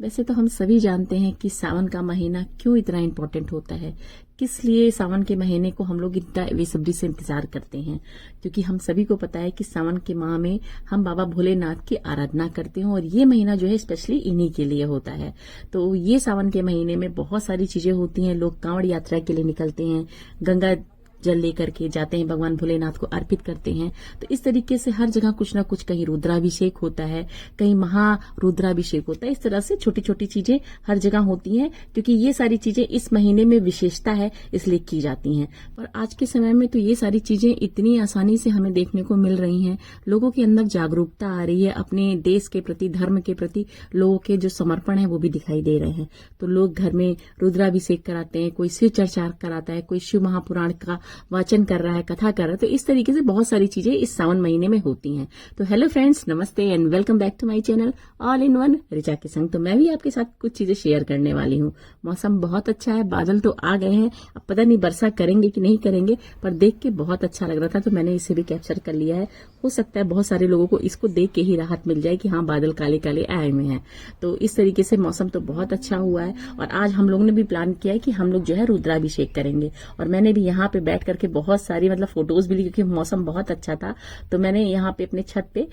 वैसे तो हम सभी जानते हैं कि सावन का महीना क्यों इतना इम्पोर्टेंट होता है, किस लिए सावन के महीने को हम लोग इतना बेसब्री से इंतजार करते हैं। क्योंकि हम सभी को पता है कि सावन के माह में हम बाबा भोलेनाथ की आराधना करते हैं और ये महीना जो है स्पेशली इन्हीं के लिए होता है। तो ये सावन के महीने में बहुत सारी चीजें होती हैं। लोग कांवड़ यात्रा के लिए निकलते हैं, गंगा जल लेकर के जाते हैं, भगवान भोलेनाथ को अर्पित करते हैं। तो इस तरीके से हर जगह कुछ ना कुछ, कहीं रुद्राभिषेक होता है, कहीं महारुद्राभिषेक होता है। इस तरह से छोटी छोटी चीजें हर जगह होती हैं, क्योंकि ये सारी चीजें इस महीने में विशेषता है इसलिए की जाती हैं। पर आज के समय में तो ये सारी चीजें इतनी आसानी से हमें देखने को मिल रही हैं। लोगों के अंदर जागरूकता आ रही है, अपने देश के प्रति, धर्म के प्रति लोगों के जो समर्पण है वो भी दिखाई दे रहे हैं। तो लोग घर में रुद्राभिषेक कराते हैं, कोई शिव चर्चा कराता है, कोई शिव महापुराण का वाचन कर रहा है, कथा कर रहा है। तो इस तरीके से बहुत सारी चीजें इस सावन महीने में होती हैं। तो हेलो फ्रेंड्स, नमस्ते and welcome back to my channel all in one Richa के संग। तो मैं भी आपके साथ कुछ चीजें शेयर करने वाली हूँ। मौसम बहुत अच्छा है, बादल तो आ गए हैं, अब पता नहीं वर्षा करेंगे कि नहीं करेंगे, पर देख के बहुत अच्छा लग रहा था तो मैंने इसे भी कैप्चर कर लिया है। हो सकता है बहुत सारे लोगों को इसको देख के ही राहत मिल जाए कि हाँ, बादल काले काले आए हुए हैं। तो इस तरीके से मौसम तो बहुत अच्छा हुआ है। और आज हम लोगों ने भी प्लान किया है कि हम लोग जो है रुद्राभिषेक करेंगे। और मैंने भी यहाँ पे बैठ करके बहुत सारी फोटोज भी ली, क्योंकि मौसम बहुत अच्छा था। तो मैंने यहाँ पे अपने छत पे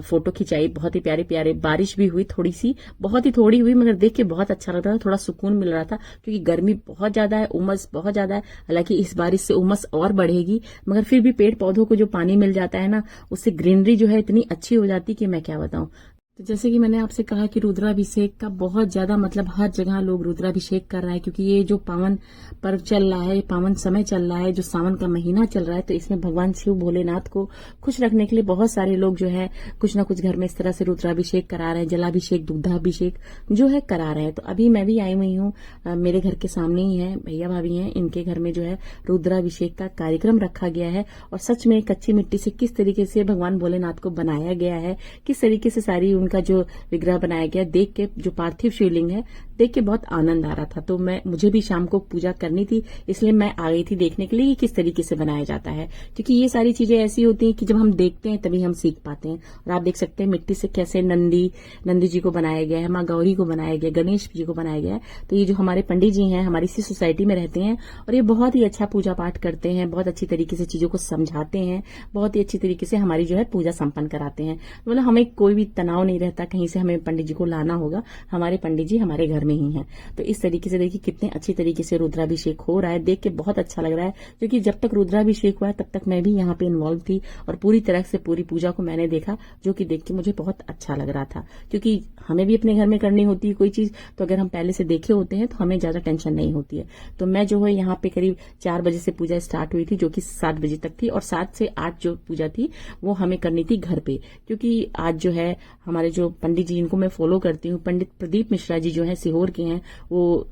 फोटो खिंचाई। बहुत ही प्यारे प्यारे, बारिश भी हुई, थोड़ी सी, बहुत ही थोड़ी हुई, मगर देख के बहुत अच्छा लग रहा था, थोड़ा सुकून मिल रहा था। क्योंकि गर्मी बहुत ज्यादा है, उमस बहुत ज्यादा है। हालांकि इस बारिश से उमस और बढ़ेगी, मगर फिर भी पेड़ पौधों को जो पानी मिल जाता है ना, उससे ग्रीनरी जो है इतनी अच्छी हो जाती कि मैं क्या बताऊं। तो जैसे कि मैंने आपसे कहा कि रुद्राभिषेक का बहुत ज्यादा हर जगह लोग रुद्राभिषेक कर रहा है, क्योंकि ये जो पावन पर्व चल रहा है, पावन समय चल रहा है, जो सावन का महीना चल रहा है, तो इसमें भगवान शिव भोलेनाथ को खुश रखने के लिए बहुत सारे लोग जो है कुछ ना कुछ घर में इस तरह से रुद्राभिषेक करा रहे हैं, जलाभिषेक, दुग्धाभिषेक जो है करा रहे हैं। तो अभी मैं भी आई हुई हूँ, मेरे घर के सामने ही है, भैया भाभी हैं, इनके घर में जो है रुद्राभिषेक का कार्यक्रम रखा गया है। और सच में कच्ची मिट्टी से किस तरीके से भगवान भोलेनाथ को बनाया गया है, किस तरीके से सारी का जो विग्रह बनाया गया, देख के, जो पार्थिव शिवलिंग है, देख के बहुत आनंद आ रहा था। तो मुझे भी शाम को पूजा करनी थी, इसलिए मैं आ गई थी देखने के लिए कि किस तरीके से बनाया जाता है। क्योंकि ये सारी चीजें ऐसी होती हैं कि जब हम देखते हैं तभी हम सीख पाते हैं। और आप देख सकते हैं मिट्टी से कैसे नंदी जी को बनाया गया है, माँ गौरी को बनाया गया, गणेश जी को बनाया गया है। तो ये जो हमारे पंडित जी हैं, हमारी इसी सोसाइटी में रहते हैं और ये बहुत ही अच्छा पूजा पाठ करते हैं, बहुत अच्छी तरीके से चीजों को समझाते हैं, बहुत ही अच्छी तरीके से हमारी जो है पूजा संपन्न कराते हैं। हमें कोई भी तनाव नहीं रहता कहीं से हमें पंडित जी को लाना होगा, हमारे पंडित जी हमारे घर में ही हैं। तो इस तरीके से देखिए कितने अच्छी तरीके से रुद्राभिषेक हो रहा है, देख के बहुत अच्छा लग रहा है। क्योंकि जब तक रुद्राभिषेक हुआ है तब तक मैं भी यहाँ पे इन्वॉल्व थी और पूरी तरह से पूरी पूजा को मैंने देखा, जो कि देख के मुझे बहुत अच्छा लग रहा था। क्योंकि हमें भी अपने घर में करनी होती है कोई चीज, तो अगर हम पहले से देखे होते हैं तो हमें ज्यादा टेंशन नहीं होती है। तो मैं जो है यहाँ पे करीब 4 बजे से पूजा स्टार्ट हुई थी, जो कि 7 बजे तक थी। और 7 से 8 जो पूजा थी वो हमें करनी थी घर पे। क्योंकि आज जो है हमारे जो पंडित जी, इनको मैं फॉलो करती हूँ, पंडित प्रदीप मिश्रा जी जो है सीहोर के हैं, वो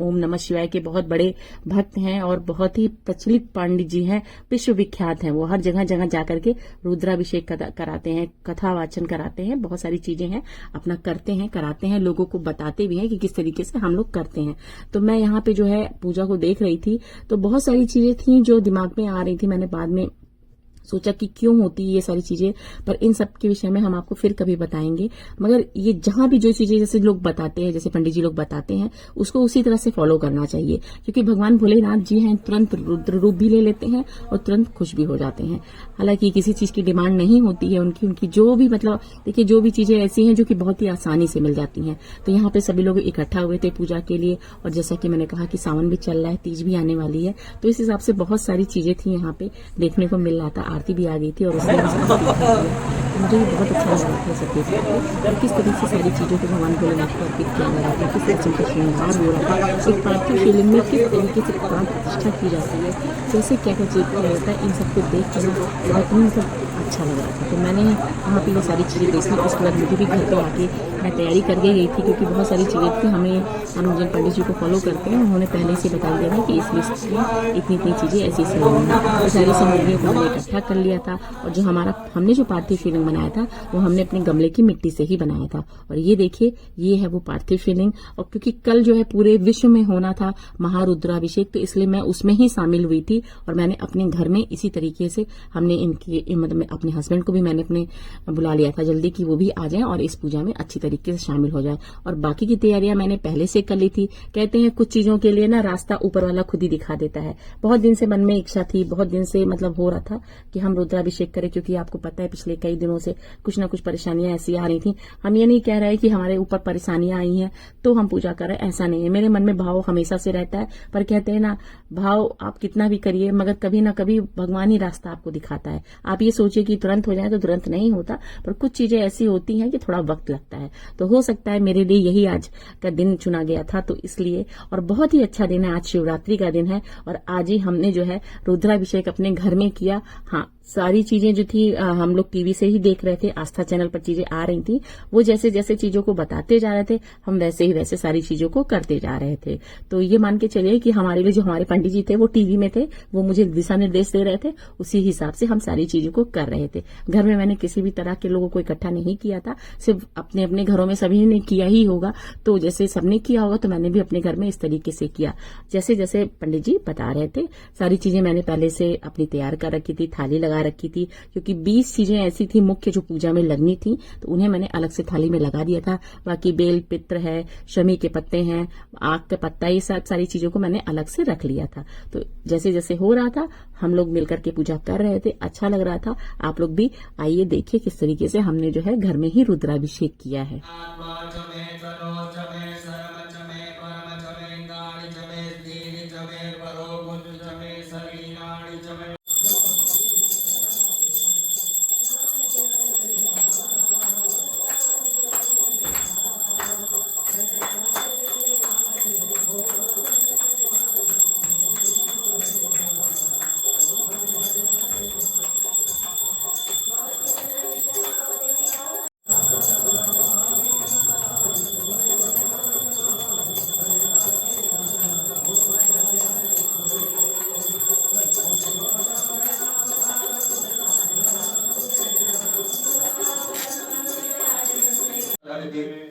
ओम नमः शिवाय के बहुत बड़े भक्त हैं और बहुत ही प्रचलित पंडित जी हैं, विश्व विख्यात हैं। वो हर जगह जगह जाकर के रुद्राभिषेक कराते हैं, कथा वाचन कराते हैं, बहुत सारी चीजें हैं अपना करते हैं, कराते हैं, लोगों को बताते भी हैं कि किस तरीके से हम लोग करते हैं। तो मैं यहाँ पे जो है पूजा को देख रही थी, तो बहुत सारी चीजें थी जो दिमाग में आ रही थी। मैंने बाद में सोचा कि क्यों होती है ये सारी चीजें, पर इन सब के विषय में हम आपको फिर कभी बताएंगे। मगर ये जहां भी जो चीजें जैसे लोग बताते हैं, जैसे पंडित जी लोग बताते हैं, उसको उसी तरह से फॉलो करना चाहिए। क्योंकि भगवान भोलेनाथ जी हैं, तुरंत रुद्र रूप भी ले लेते हैं और तुरंत खुश भी हो जाते हैं। हालांकि किसी चीज की डिमांड नहीं होती है उनकी जो भी देखिए जो भी चीजें ऐसी हैं जो कि बहुत ही आसानी से मिल जाती हैं। तो यहाँ पे सभी लोग इकट्ठा हुए थे पूजा के लिए। और जैसा कि मैंने कहा कि सावन भी चल रहा है, तीज भी आने वाली है, तो इस हिसाब से बहुत सारी चीजें थी यहाँ पे देखने को मिल रहा था। आरती भी आ गई थी और उसने मुझे भी बहुत अच्छा लग रहा था सब देख कर, और किस तरीके से सारी चीजों को भगवान भोलेनाथ को अर्पित किया जा रहा था, किस तरीके से श्रृंगार हो रहा था, एक पार्थिव शिवलिंग में किस तरीके से प्राण प्रतिष्ठा की जाती है, कैसे क्या क्या चीज किया जाता है, इन सबको देख कर बहुत अच्छा लग रहा था। तो मैंने वहाँ पे वो सारी चीजें देखी। उसके बाद मुझे भी घर पे आके मैं तैयारी करके गई थी, क्योंकि बहुत सारी चीजें थी। हम जिन पंडित जी को फॉलो करते हैं उन्होंने पहले से बता दिया था कि इस लिस्ट में इतनी चीजें ऐसी ऐसी होंगी। तो सारी सामग्रियों को मैंने इकट्ठा कर लिया था। और जो हमने जो पार्थिव शिवलिंग बनाया था वो हमने अपने गमले की मिट्टी से ही बनाया था। और ये देखिए, ये है वो पार्थिव शिवलिंग। और क्योंकि कल जो है पूरे विश्व में होना था महारुद्राभिषेक, तो इसलिए मैं उसमें ही शामिल हुई थी। और मैंने अपने घर में इसी तरीके से हमने इनकी अपने हस्बैंड को भी मैंने अपने बुला लिया था जल्दी कि वो भी आ जाएं और इस पूजा में अच्छी तरीके तरीके से शामिल हो जाए। और बाकी की तैयारियां मैंने पहले से कर ली थी। कहते हैं कुछ चीजों के लिए ना रास्ता ऊपर वाला खुद ही दिखा देता है। बहुत दिन से मन में इच्छा थी, बहुत दिन से मतलब हो रहा था कि हम रुद्राभिषेक करें, क्योंकि आपको पता है पिछले कई दिनों से कुछ ना कुछ परेशानियां ऐसी आ रही थी। हम ये नहीं कह रहे कि हमारे ऊपर परेशानियां आई हैं तो हम पूजा कर रहे हैं, ऐसा नहीं है। मेरे मन में भाव हमेशा से रहता है, पर कहते हैं ना भाव आप कितना भी करिए मगर कभी ना कभी भगवान ही रास्ता आपको दिखाता है। आप ये सोचिए कि तुरंत हो जाए तो तुरंत नहीं होता, पर कुछ चीजें ऐसी होती हैं कि थोड़ा वक्त लगता है। तो हो सकता है मेरे लिए यही आज का दिन चुना गया था, तो इसलिए। और बहुत ही अच्छा दिन है, आज शिवरात्रि का दिन है और आज ही हमने जो है रुद्राभिषेक अपने घर में किया। हाँ, सारी चीजें जो थी हम लोग टीवी से ही देख रहे थे, आस्था चैनल पर चीजें आ रही थी, वो जैसे जैसे चीजों को बताते जा रहे थे हम वैसे ही वैसे सारी चीजों को करते जा रहे थे। तो ये मान के चलिए कि हमारे लिए जो हमारे पंडित जी थे वो टीवी में थे, वो मुझे दिशा निर्देश दे रहे थे, उसी हिसाब से हम सारी चीजों को कर रहे थे। घर में मैंने किसी भी तरह के लोगों को इकट्ठा नहीं किया था, सिर्फ अपने अपने घरों में सभी ने किया ही होगा। तो जैसे सबने किया होगा तो मैंने भी अपने घर में इस तरीके से किया, जैसे जैसे पंडित जी बता रहे थे। सारी चीजें मैंने पहले से अपनी तैयार कर रखी थी, थाली लगा रखी थी, क्योंकि 20 चीजें ऐसी थी मुख्य जो पूजा में लगनी थी, तो उन्हें मैंने अलग से थाली में लगा दिया था। बाकी बेल पित्र है, शमी के पत्ते हैं, आग का पत्ता, ये सारी चीजों को मैंने अलग से रख लिया था। तो जैसे जैसे हो रहा था हम लोग मिलकर के पूजा कर रहे थे, अच्छा लग रहा था। आप लोग भी आइए देखिए किस तरीके से हमने जो है घर में ही रुद्राभिषेक किया है।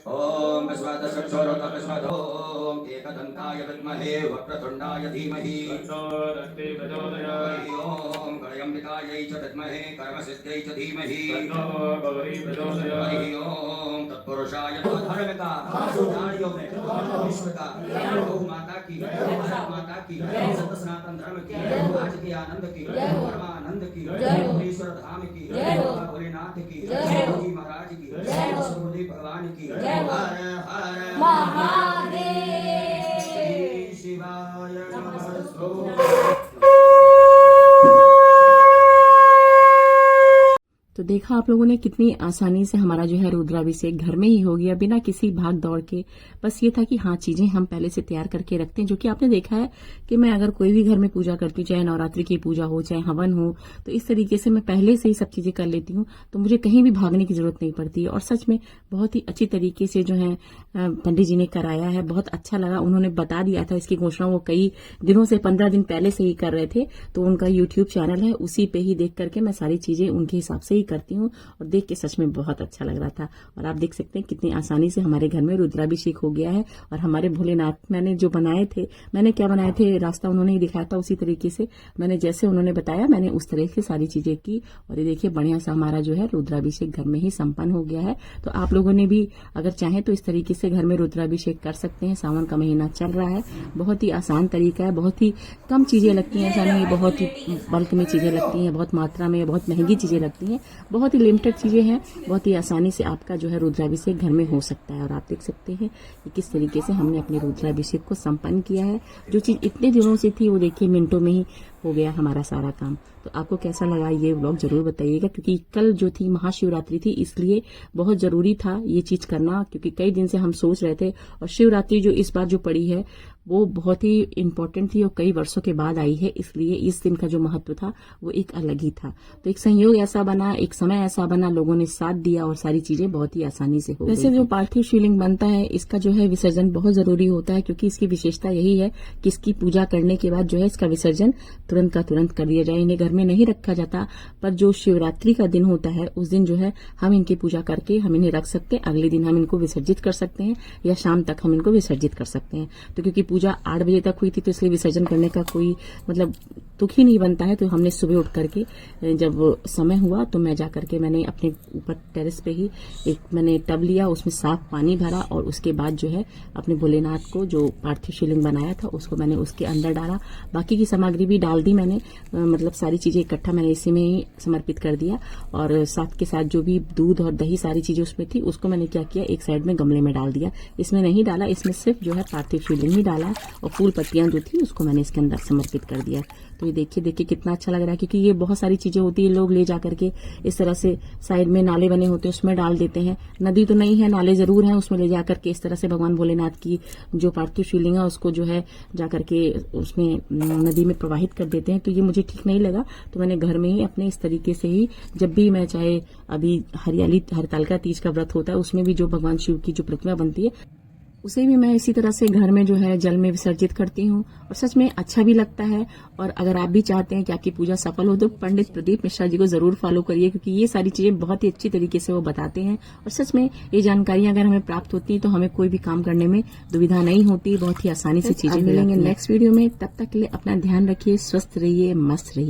ओम ओम एकदंताय विद्महे वक्रतुंडाय धीमहि ओम गणयंबिकायै च विद्महे कर्मसिद्ध्यै च धीमहि ओम तत्पुरुषाय धार्मिका नारियों में विश्व का गौ माता की, भारत माता की, सत्य सनातन धर्म की, आज के आनंद की, परमानंद की, ईश्वर धाम की, भोलेनाथ की, जी महाराज की, सूर्यदेव भगवान की, हर हर महादेव, श्री शिवाय नमः। तो देखा आप लोगों ने कितनी आसानी से हमारा जो है रुद्राभिषेक घर में ही हो गया, बिना किसी भाग दौड़ के। बस ये था कि हाँ, चीजें हम पहले से तैयार करके रखते हैं, जो कि आपने देखा है कि मैं अगर कोई भी घर में पूजा करती हूँ, चाहे नवरात्रि की पूजा हो चाहे हवन हो, तो इस तरीके से मैं पहले से ही सब चीजें कर लेती हूँ, तो मुझे कहीं भी भागने की जरूरत नहीं पड़ती। और सच में बहुत ही अच्छी तरीके से जो है पंडित जी ने कराया है, बहुत अच्छा लगा। उन्होंने बता दिया था इसकी घोषणा, वो कई दिनों से 15 दिन पहले से ही कर रहे थे, तो उनका यूट्यूब चैनल है, उसी पे ही देख करके मैं सारी चीजें उनके हिसाब से ही करती हूँ। और देख के सच में बहुत अच्छा लग रहा था। और आप देख सकते हैं कितनी आसानी से हमारे घर में रुद्राभिषेक हो गया है। और हमारे भोलेनाथ मैंने जो बनाए थे, मैंने क्या बनाए थे, रास्ता उन्होंने ही दिखाया था, उसी तरीके से मैंने जैसे उन्होंने बताया मैंने उस तरह से सारी चीजें की। और ये देखिए बढ़िया सा हमारा जो है रुद्राभिषेक घर में ही संपन्न हो गया है। तो आप लोगों ने भी अगर चाहें तो इस तरीके से घर में रुद्राभिषेक कर सकते हैं। सावन का महीना चल रहा है, बहुत ही आसान तरीका है, बहुत ही कम चीजें लगती हैं, ऐसा नहीं बहुत ही बल्क में चीजें लगती हैं, बहुत मात्रा में, बहुत महंगी चीजें लगती हैं, बहुत ही लिमिटेड चीजें हैं। बहुत ही आसानी से आपका जो है रुद्राभिषेक घर में हो सकता है। और आप देख सकते हैं कि किस तरीके से हमने अपने रुद्राभिषेक को संपन्न किया है। जो चीज इतने दिनों से थी वो देखिए मिनटों में ही हो गया हमारा सारा काम। तो आपको कैसा लगा ये व्लॉग जरूर बताइएगा, क्योंकि कल जो थी महाशिवरात्रि थी, इसलिए बहुत जरूरी था ये चीज करना, क्योंकि कई दिन से हम सोच रहे थे। और शिवरात्रि जो इस बार जो पड़ी है वो बहुत ही इम्पोर्टेंट थी और कई वर्षों के बाद आई है, इसलिए इस दिन का जो महत्व था वो एक अलग ही था। तो एक संयोग ऐसा बना, एक समय ऐसा बना, लोगों ने साथ दिया और सारी चीजें बहुत ही आसानी से हो गई। वैसे जो पार्थिव शिवलिंग बनता है इसका जो है विसर्जन बहुत जरूरी होता है, क्योंकि इसकी विशेषता यही है कि इसकी पूजा करने के बाद जो है इसका विसर्जन तुरंत का तुरंत कर दिया जाए। इन्हें घर में नहीं रखा जाता, पर जो शिवरात्रि का दिन होता है उस दिन जो है हम इनकी पूजा करके हम इन्हें रख सकते हैं। अगले दिन हम इनको विसर्जित कर सकते हैं या शाम तक हम इनको विसर्जित कर सकते हैं। तो क्योंकि पूजा 8 बजे तक हुई थी तो इसलिए विसर्जन करने का कोई मतलब दुख ही नहीं बनता है। तो हमने सुबह उठ करके जब समय हुआ तो मैं जा करके मैंने अपने ऊपर टेरेस पे ही एक मैंने टब लिया, उसमें साफ पानी भरा और उसके बाद जो है अपने भोलेनाथ को जो पार्थिव शिवलिंग बनाया था उसको मैंने उसके अंदर डाला। बाकी की सामग्री भी डाल दी मैंने, मतलब सारी चीजें इकट्ठा मैंने इसी में ही समर्पित कर दिया। और साथ के साथ जो भी दूध और दही सारी चीजें उसमें थी उसको मैंने क्या किया, एक साइड में गमले में डाल दिया। इसमें नहीं डाला, इसमें सिर्फ जो है पार्थिव शिवलिंग ही डाला और फूल पत्तियां जो थी उसको मैंने इसके अंदर समर्पित कर दिया। तो ये देखिए कितना अच्छा लग रहा है, क्योंकि ये बहुत सारी चीजें होती है लोग ले जा करके इस तरह से साइड में नाले बने होते हैं उसमें डाल देते हैं। नदी तो नहीं है, नाले जरूर हैं, उसमें ले जा करके इस तरह से भगवान भोलेनाथ की जो पार्थिव शिवलिंग है उसको जो है जा करके उसमें नदी में प्रवाहित कर देते हैं। तो ये मुझे ठीक नहीं लगा, तो मैंने घर में ही अपने इस तरीके से ही जब भी मैं चाहे अभी हरितालिका तीज का व्रत होता है उसमें भी जो भगवान शिव की जो प्रतिमा बनती है उसे भी मैं इसी तरह से घर में जो है जल में विसर्जित करती हूँ और सच में अच्छा भी लगता है। और अगर आप भी चाहते हैं कि आपकी पूजा सफल हो तो पंडित प्रदीप मिश्रा जी को जरूर फॉलो करिए, क्योंकि ये सारी चीजें बहुत ही अच्छी तरीके से वो बताते हैं। और सच में ये जानकारियां अगर हमें प्राप्त होती है तो हमें कोई भी काम करने में दुविधा नहीं होती, बहुत ही आसानी से चीजें मिलेंगे नेक्स्ट वीडियो में। तब तक के लिए अपना ध्यान रखिए, स्वस्थ रहिए, मस्त रहिए।